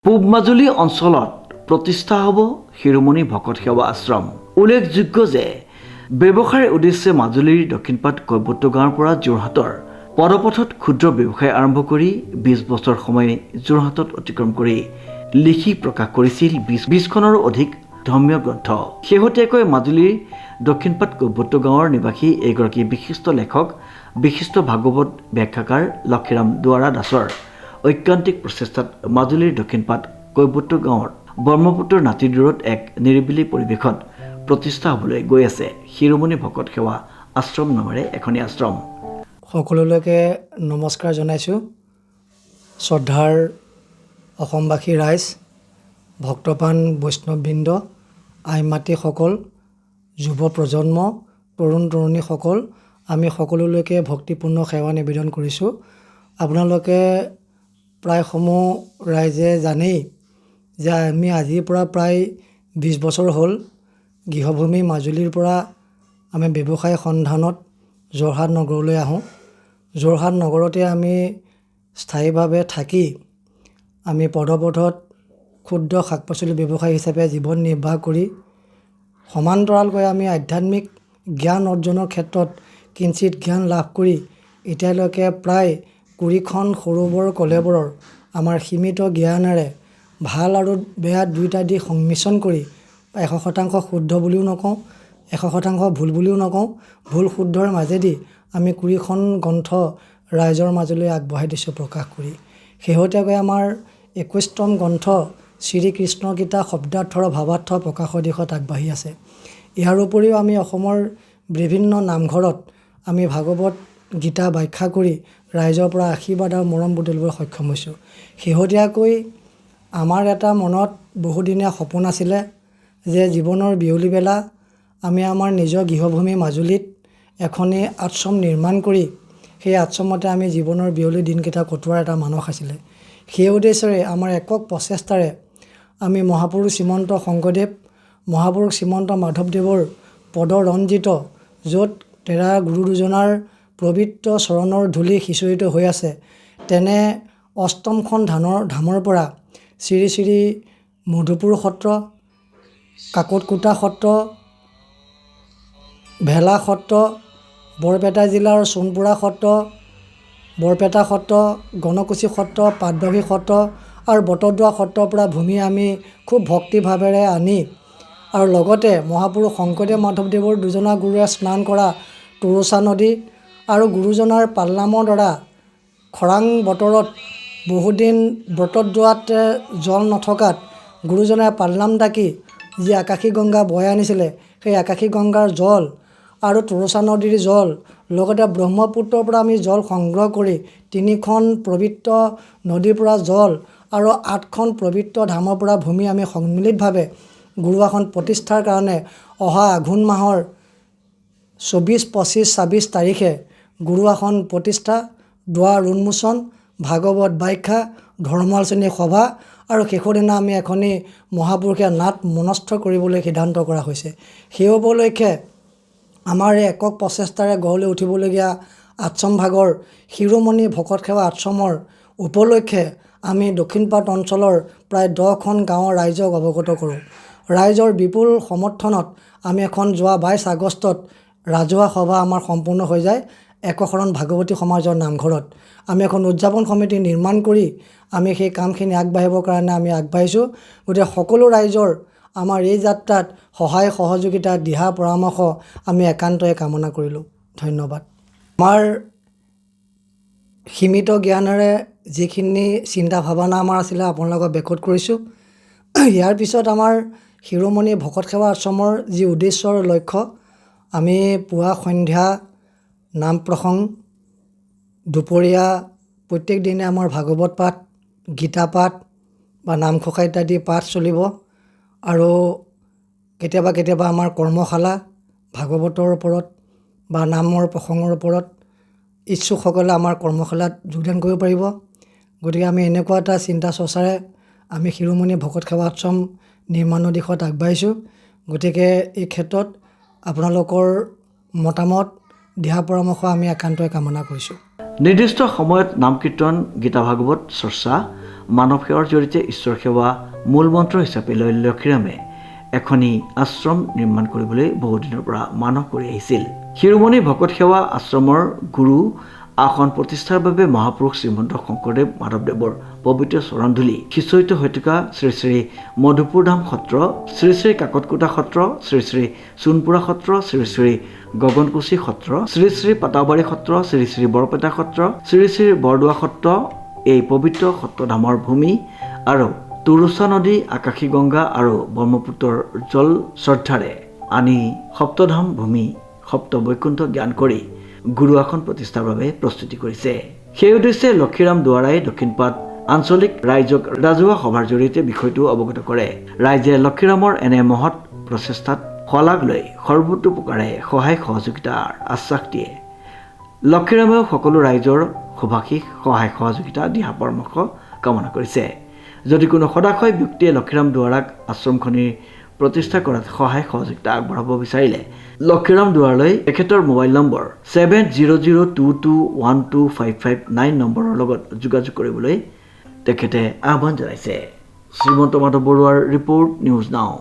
পূব মাজুলী অঞ্চলত প্ৰতিষ্ঠা হ'ব শিৰোমণি ভকত সেৱা আশ্ৰম। উল্লেখযোগ্য যে ব্যৱসায়ৰ উদ্দেশ্যে মাজুলীৰ দক্ষিণপাট কৈবৰ্ত গাঁৱৰ পৰা যোৰহাটৰ পদপথত ক্ষুদ্ৰ ব্যৱসায় আৰম্ভ কৰি 20 বছৰ সময় যোৰহাটত অতিক্ৰম কৰি লিখি প্ৰকাশ কৰিছিল 20খনৰো অধিক ধৰ্মীয় গ্ৰন্থ। শেহতীয়াকৈ মাজুলীৰ দক্ষিণপাট কৈবৰ্ত গাঁৱৰ নিবাসী এগৰাকী বিশিষ্ট লেখক বিশিষ্ট ভাগৱত ব্যাখ্যাকাৰ লক্ষীৰাম দুৱাৰা দাসৰ ঐকান্তিক প্ৰচেষ্টাত মাজুলীৰ দক্ষিণপাট কৈবৰ্ত গাঁৱৰ ব্ৰহ্মপুত্ৰৰ নাতিদূৰত এক নিৰিবিলি পৰিৱেশত প্ৰতিষ্ঠা হ'বলৈ গৈ আছে শিৰোমণি ভকত সেৱা আশ্ৰম নামেৰে এখনি আশ্ৰম। সকলোলৈকে নমস্কাৰ জনাইছোঁ। শ্ৰদ্ধাৰ অসমবাসী ৰাইজ, ভক্তপ্ৰাণ বৈষ্ণৱবৃন্দ, আই মাতৃসকল, যুৱ প্ৰজন্ম, তৰুণ তৰুণীসকল, আমি সকলোলৈকে ভক্তিপূৰ্ণ সেৱা নিবেদন কৰিছোঁ। আপোনালোকে প্ৰায়সমূহ ৰাইজে জানেই যে আমি আজিৰ পৰা প্ৰায় 20 বছৰ হ'ল গৃহভূমি মাজুলীৰ পৰা আমি ব্যৱসায় সন্ধানত যোৰহাট নগৰলৈ আহোঁ। যোৰহাট নগৰতে আমি স্থায়ীভাৱে থাকি আমি পদপথত ক্ষুদ্ৰ শাক পাচলি ব্যৱসায়ী হিচাপে জীৱন নিৰ্বাহ কৰি সমান্তৰালকৈ আমি আধ্যাত্মিক জ্ঞান অৰ্জনৰ ক্ষেত্ৰত কিঞ্চিত জ্ঞান লাভ কৰি এতিয়ালৈকে প্ৰায় 20খন সৰু বৰ কলেবৰৰ আমাৰ সীমিত জ্ঞানেৰে ভাল আৰু বেয়া দুয়োটা দিশ সংমিশ্ৰণ কৰি 100% শুদ্ধ বুলিও নকওঁ, 100% ভুল বুলিও নকওঁ, ভুল শুদ্ধৰ মাজেদি আমি 20খন গ্ৰন্থ ৰাইজৰ মাজলৈ আগবঢ়াই দিছোঁ প্ৰকাশ কৰি। শেহতীয়াকৈ আমাৰ 21তম গ্ৰন্থ শ্ৰীকৃষ্ণ গীতা শব্দাৰ্থৰ ভাৱাৰ্থ প্ৰকাশৰ দিশত আগবাঢ়ি আছে। ইয়াৰ উপৰিও আমি অসমৰ বিভিন্ন নামঘৰত আমি ভাগৱত গীতা ব্যাখ্যা কৰি ৰাইজৰ পৰা আশীৰ্বাদ আৰু মৰম বুটলিবলৈ সক্ষম হৈছোঁ। শেহতীয়াকৈ আমাৰ এটা মনত বহুদিনীয়া সপোন আছিলে যে জীৱনৰ বিয়লি বেলা আমি আমাৰ নিজৰ গৃহভূমি মাজুলীত এখনি আশ্ৰম নিৰ্মাণ কৰি সেই আশ্ৰমতে আমি জীৱনৰ বিয়লি দিনকেইটা কটোৱাৰ এটা মানস আছিলে। সেই উদ্দেশ্যৰে আমাৰ একক প্ৰচেষ্টাৰে আমি মহাপুৰুষ শ্ৰীমন্ত শংকৰদেৱ, মহাপুৰুষ শ্ৰীমন্ত মাধৱদেৱৰ পদৰঞ্জিত য'ত তেৰা গুৰু দুজনাৰ পবিত্ৰ চৰণৰ ধূলি সিঁচৰিত হৈ আছে, তেনে অষ্টমখন ধামৰ পৰা শ্ৰী শ্ৰী মধুপুৰ সত্ৰ, কাকতকোটা সত্ৰ, ভেলা সত্ৰ, বৰপেটা জিলাৰ সোণপুৰা সত্ৰ, বৰপেটা সত্ৰ, গণকুছি সত্ৰ, পাটবাউসী সত্ৰ আৰু বটদ্ৰৱা সত্ৰৰ পৰা ভূমি আমি খুব ভক্তিভাৱেৰে আনি আৰু লগতে মহাপুৰুষ শংকৰদেৱ মাধৱদেৱৰ দুজনা গুৰুৱে স্নান কৰা তোৰোচা নদী আৰু গুৰুজনাৰ পালনামৰ দ্বাৰা খৰাং বতৰত বহুদিন বটদ্ৰৱাত জল নথকাত গুৰুজনাই পালনাম ডাকি যি আকাশী গংগা বৈ আনিছিলে, সেই আকাশী গংগাৰ জল আৰু তোৰোচা নদীৰ জল লগতে ব্ৰহ্মপুত্ৰৰ পৰা আমি জল সংগ্ৰহ কৰি 3খন পবিত্ৰ নদীৰ পৰা জল আৰু 8খন পবিত্ৰ ধামৰ পৰা ভূমি আমি সন্মিলিতভাৱে গুৰুআসন প্ৰতিষ্ঠাৰ কাৰণে অহা আঘোণ মাহৰ 24, 25, 26 তাৰিখে গুৰুআসন প্ৰতিষ্ঠা, দুৱাৰ উন্মোচন, ভাগৱত ব্যাখ্যা, ধৰ্মালোচনী সভা আৰু শেষৰ দিনা আমি এখনি মহাপুৰুষীয়া নাট মনস্থ কৰিবলৈ সিদ্ধান্ত কৰা হৈছে। সেই উপলক্ষে আমাৰ এই একক প্ৰচেষ্টাৰে গঢ় লৈ উঠিবলগীয়া আশ্ৰম ভাগৰ শিৰোমণি ভকত সেৱা আশ্ৰমৰ উপলক্ষে আমি দক্ষিণপাট অঞ্চলৰ প্ৰায় 10খন গাঁৱৰ ৰাইজক অৱগত কৰোঁ। ৰাইজৰ বিপুল সমৰ্থনত আমি এখন যোৱা 22 আগষ্টত ৰাজহুৱা সভা আমাৰ সম্পূৰ্ণ হৈ যায় একশৰণ ভাগৱতী সমাজৰ নামঘৰত। আমি এখন উদযাপন সমিতি নিৰ্মাণ কৰি আমি সেই কামখিনি আগবাঢ়িবৰ কাৰণে আমি আগবাঢ়িছোঁ। গতিকে সকলো ৰাইজৰ আমাৰ এই যাত্ৰাত সহায় সহযোগিতা দিহা পৰামৰ্শ আমি একান্তই কামনা কৰিলোঁ। ধন্যবাদ। আমাৰ সীমিত জ্ঞানেৰে যিখিনি চিন্তা ভাৱনা আমাৰ আছিলে আপোনালোকক ব্যক্ত কৰিছোঁ। ইয়াৰ পিছত আমাৰ শিৰোমণি ভকত সেৱা আশ্ৰমৰ যি উদ্দেশ্য আৰু লক্ষ্য, আমি পুৱা সন্ধ্যা নাম প্ৰসংগ, দুপৰীয়া প্ৰত্যেক দিনে আমাৰ ভাগৱত পাঠ, গীতা পাঠ বা নামঘোষা ইত্যাদি পাঠ চলিব আৰু কেতিয়াবা কেতিয়াবা আমাৰ কৰ্মশালা ভাগৱতৰ ওপৰত বা নামৰ প্ৰসংগৰ ওপৰত ইচ্ছুকসকলে আমাৰ কৰ্মশালাত যোগদান কৰিব পাৰিব। গতিকে আমি এনেকুৱা এটা চিন্তা চৰ্চাৰে আমি শিৰোমণি ভকত সেৱা আশ্ৰম নিৰ্মাণৰ দিশত আগবাঢ়িছোঁ। গতিকে এই ক্ষেত্ৰত আপোনালোকৰ মতামত দিহা পৰামৰ্শ আমি একান্তই কামনা কৰিছোঁ। নিৰ্দিষ্ট সময়ত নাম কীৰ্তন, গীতা ভাগৱত চৰ্চা মানৱ সেৱাৰ জৰিয়তে ঈশ্বৰ সেৱা মূল মন্ত্ৰ হিচাপে লৈ লক্ষীৰামে এখনি আশ্ৰম নিৰ্মাণ কৰিবলৈ বহুদিনৰ পৰা মানস কৰি আহিছিল। শিৰোমণি ভকত সেৱা আশ্ৰমৰ গুৰু আসন প্ৰতিষ্ঠাৰ বাবে মহাপুৰুষ শ্ৰীমন্ত শংকৰদেৱ মাধৱদেৱৰ পবিত্ৰ চৰণধূলি সিঁচৰিত হৈ থকা শ্ৰী শ্ৰী মধুপুৰধাম সত্ৰ, শ্ৰী শ্ৰী কাকতকোটা সত্ৰ, শ্ৰী শ্ৰী সোণপুৰা সত্ৰ, শ্ৰী শ্ৰী গগনকুছি সত্ৰ, শ্ৰী শ্ৰী পাটাবাৰী সত্ৰ, শ্ৰী শ্ৰী বৰপেটা সত্ৰ, শ্ৰী শ্ৰী বৰদোৱা সত্ৰ এই পবিত্ৰ সত্ৰধামৰ ভূমি আৰু তুৰুচা নদী, আকাশী গংগা আৰু ব্ৰহ্মপুত্ৰৰ জল শ্ৰদ্ধাৰে আনি সপ্তধাম ভূমি সপ্ত বৈকুণ্ঠ জ্ঞান কৰি গুৰু আসন প্ৰতিষ্ঠাৰ বাবে প্ৰস্তুতি কৰিছে। সেই উদ্দেশ্যে লক্ষীৰাম দুৱাৰাই দক্ষিণপাট আঞ্চলিক ৰাইজক ৰাজহুৱা সভাৰ জৰিয়তে বিষয়টো অৱগত কৰে। ৰাইজে লক্ষীৰামৰ এনে মহৎ প্ৰচেষ্টাত শলাগ লৈ সৰ্বতোপ্ৰকাৰে সহায় সহযোগিতাৰ আশ্বাস দিয়ে। লক্ষীৰামেও সকলো ৰাইজৰ শুভাশীষ সহায় সহযোগিতা দিহা পৰামৰ্শ কামনা কৰিছে। যদি কোনো সদাশয় ব্যক্তিয়ে লক্ষীৰাম দুৱাৰাক আশ্ৰমখনি প্ৰতিষ্ঠা কৰাত সহায় সহযোগিতা আগবঢ়াব বিচাৰিলে লক্ষীৰাম দুৱাৰলৈ তেখেতৰ মোবাইল নম্বৰ 7002212559 নম্বৰৰ লগত যোগাযোগ কৰিবলৈ তেখেতে আহ্বান জনাইছে। শ্ৰীমন্ত মাধৱ বৰুৱাৰ ৰিপৰ্ট, নিউজ নাও।